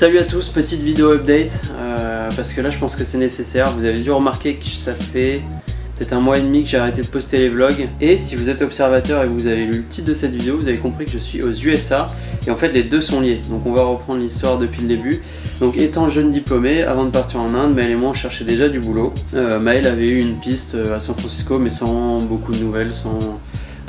Salut à tous, petite vidéo update, parce que là je pense que c'est nécessaire. Vous avez dû remarquer que ça fait peut-être 1 mois et demi que j'ai arrêté de poster les vlogs. Et si vous êtes observateur et que vous avez lu le titre de cette vidéo, vous avez compris que je suis aux USA. Et en fait les deux sont liés, donc on va reprendre l'histoire depuis le début. Donc étant jeune diplômé, avant de partir en Inde, Maël et moi on cherchait déjà du boulot. Maël avait eu une piste à San Francisco mais sans beaucoup de nouvelles, sans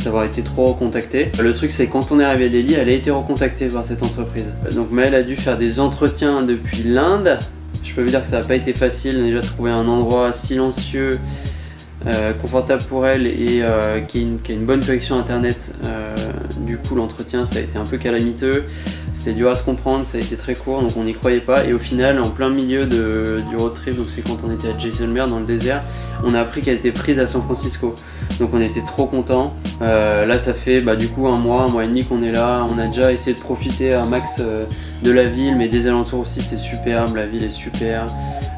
d'avoir été trop recontacté. Le truc c'est quand on est arrivé à Delhi, elle a été recontactée par cette entreprise. Donc Maël a dû faire des entretiens depuis l'Inde. Je peux vous dire que ça n'a pas été facile, déjà de trouver un endroit silencieux, confortable pour elle et qui a une bonne connexion internet. Du coup l'entretien ça a été un peu calamiteux, c'était dur à se comprendre, ça a été très court donc on n'y croyait pas et au final en plein milieu du road trip, donc c'est quand on était à Jaisalmer dans le désert, on a appris qu'elle était prise à San Francisco. Donc on était trop contents. Là ça fait du coup 1 mois et demi qu'on est là. On a déjà essayé de profiter un max de la ville, mais des alentours aussi c'est superbe, la ville est super,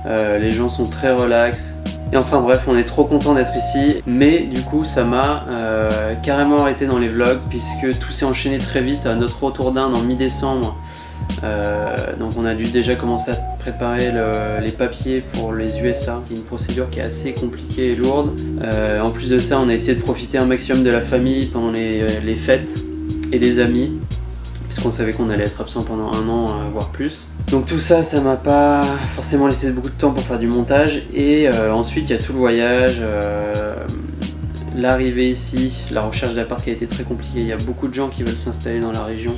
les gens sont très relax. Et enfin bref, on est trop content d'être ici, mais du coup ça m'a carrément arrêté dans les vlogs puisque tout s'est enchaîné très vite. À notre retour d'Inde en mi-décembre, donc on a dû déjà commencer à préparer les papiers pour les USA, qui est une procédure qui est assez compliquée et lourde. En plus de ça, on a essayé de profiter un maximum de la famille pendant les fêtes et des amis, puisqu'on savait qu'on allait être absent pendant 1 an, voire plus. Donc tout ça, ça m'a pas forcément laissé beaucoup de temps pour faire du montage. Et ensuite, il y a tout le voyage, l'arrivée ici, la recherche d'appart qui a été très compliquée. Il y a beaucoup de gens qui veulent s'installer dans la région.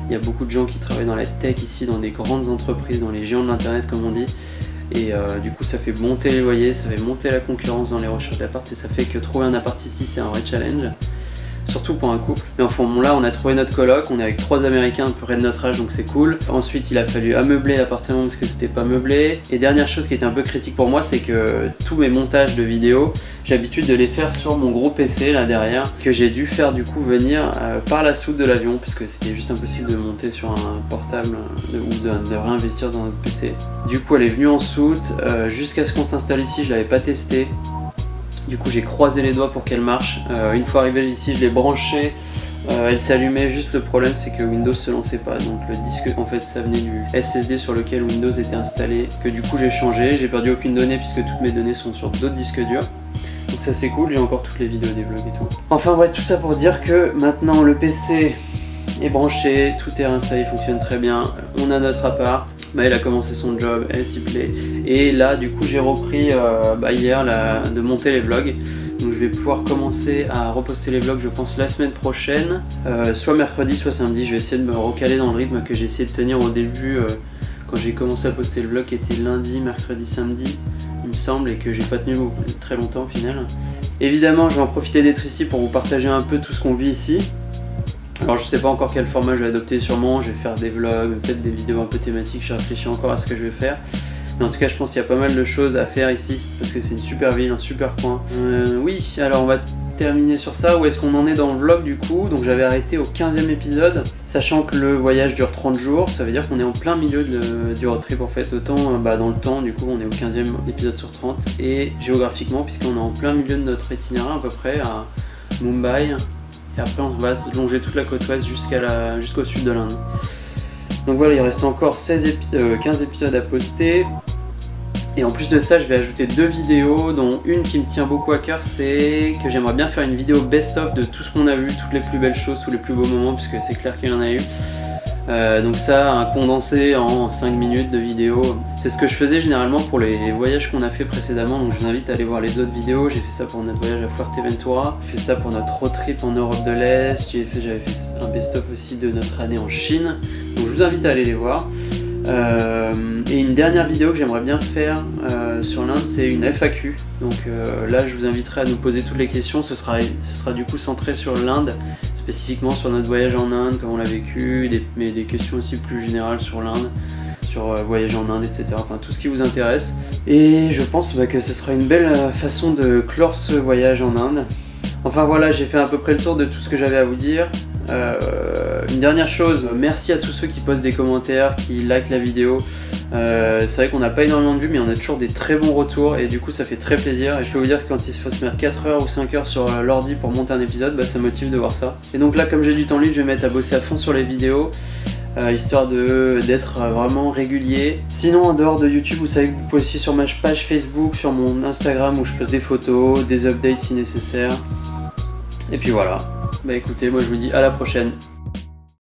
Il y a beaucoup de gens qui travaillent dans la tech ici, dans des grandes entreprises, dans les géants de l'internet comme on dit. Et du coup ça fait monter les loyers, ça fait monter la concurrence dans les recherches d'appart et ça fait que trouver un appart ici c'est un vrai challenge. Surtout pour un couple. Mais enfin bon, là on a trouvé notre coloc, on est avec 3 Américains à peu près de notre âge donc c'est cool. Ensuite il a fallu ameubler l'appartement parce que c'était pas meublé. Et dernière chose qui était un peu critique pour moi, c'est que tous mes montages de vidéos, j'ai l'habitude de les faire sur mon gros PC là derrière, que j'ai dû faire du coup venir par la soute de l'avion parce que c'était juste impossible de monter sur un portable ou de réinvestir dans notre PC. Du coup elle est venue en soute, jusqu'à ce qu'on s'installe ici je l'avais pas testé. Du coup j'ai croisé les doigts pour qu'elle marche. Une fois arrivé ici je l'ai branchée, elle s'allumait, juste le problème c'est que Windows se lançait pas. Donc le disque en fait ça venait du SSD sur lequel Windows était installé, que du coup j'ai changé, j'ai perdu aucune donnée puisque toutes mes données sont sur d'autres disques durs. Donc ça c'est cool, j'ai encore toutes les vidéos des vlogs et tout. Enfin ouais, tout ça pour dire que maintenant le PC est branché, tout est installé, fonctionne très bien, on a notre appart. Maël a commencé son job, elle s'y plaît. Et là du coup j'ai repris hier de monter les vlogs. Donc je vais pouvoir commencer à reposter les vlogs je pense la semaine prochaine. Soit mercredi soit samedi, je vais essayer de me recaler dans le rythme que j'ai essayé de tenir au début quand j'ai commencé à poster le vlog qui était lundi, mercredi, samedi il me semble, et que j'ai pas tenu très longtemps au final. Évidemment je vais en profiter d'être ici pour vous partager un peu tout ce qu'on vit ici. Alors je sais pas encore quel format je vais adopter, sûrement je vais faire des vlogs, peut-être des vidéos un peu thématiques, je réfléchis encore à ce que je vais faire. Mais en tout cas je pense qu'il y a pas mal de choses à faire ici, parce que c'est une super ville, un super coin. Oui, alors on va terminer sur ça. Où est-ce qu'on en est dans le vlog du coup? Donc j'avais arrêté au 15e épisode, sachant que le voyage dure 30 jours, ça veut dire qu'on est en plein milieu du road trip en fait. Autant dans le temps du coup on est au 15e épisode sur 30, et géographiquement puisqu'on est en plein milieu de notre itinéraire à peu près à Mumbai. Et après on va longer toute la côte ouest jusqu'au sud de l'Inde. Donc voilà, il reste encore 15 épisodes à poster. Et en plus de ça, je vais ajouter 2 vidéos, dont une qui me tient beaucoup à cœur, c'est que j'aimerais bien faire une vidéo best-of de tout ce qu'on a vu, toutes les plus belles choses, tous les plus beaux moments, puisque c'est clair qu'il y en a eu. Donc ça, un condensé en 5 minutes de vidéo. C'est ce que je faisais généralement pour les voyages qu'on a fait précédemment, donc je vous invite à aller voir les autres vidéos. J'ai fait ça pour notre voyage à Fuerteventura, j'ai fait ça pour notre road trip en Europe de l'Est, j'avais fait un best-of aussi de notre année en Chine, donc je vous invite à aller les voir. Et une dernière vidéo que j'aimerais bien faire sur l'Inde, c'est une FAQ. Donc là je vous inviterai à nous poser toutes les questions, ce sera du coup centré sur l'Inde, spécifiquement sur notre voyage en Inde, comment on l'a vécu, mais des questions aussi plus générales sur l'Inde, sur voyage en Inde, etc. Enfin tout ce qui vous intéresse. Et je pense que ce sera une belle façon de clore ce voyage en Inde. Enfin voilà, j'ai fait à peu près le tour de tout ce que j'avais à vous dire. Une dernière chose, merci à tous ceux qui postent des commentaires, qui likent la vidéo. C'est vrai qu'on n'a pas énormément de vues, mais on a toujours des très bons retours et du coup ça fait très plaisir. Et je peux vous dire que quand il faut se mettre 4 heures ou 5 heures sur l'ordi pour monter un épisode, ça motive de voir ça. Et donc là, comme j'ai du temps libre, je vais me mettre à bosser à fond sur les vidéos. histoire d'être vraiment régulier. Sinon, en dehors de YouTube, vous savez que vous pouvez aussi sur ma page Facebook, sur mon Instagram où je poste des photos, des updates si nécessaire. Et puis voilà. Bah écoutez, moi je vous dis à la prochaine.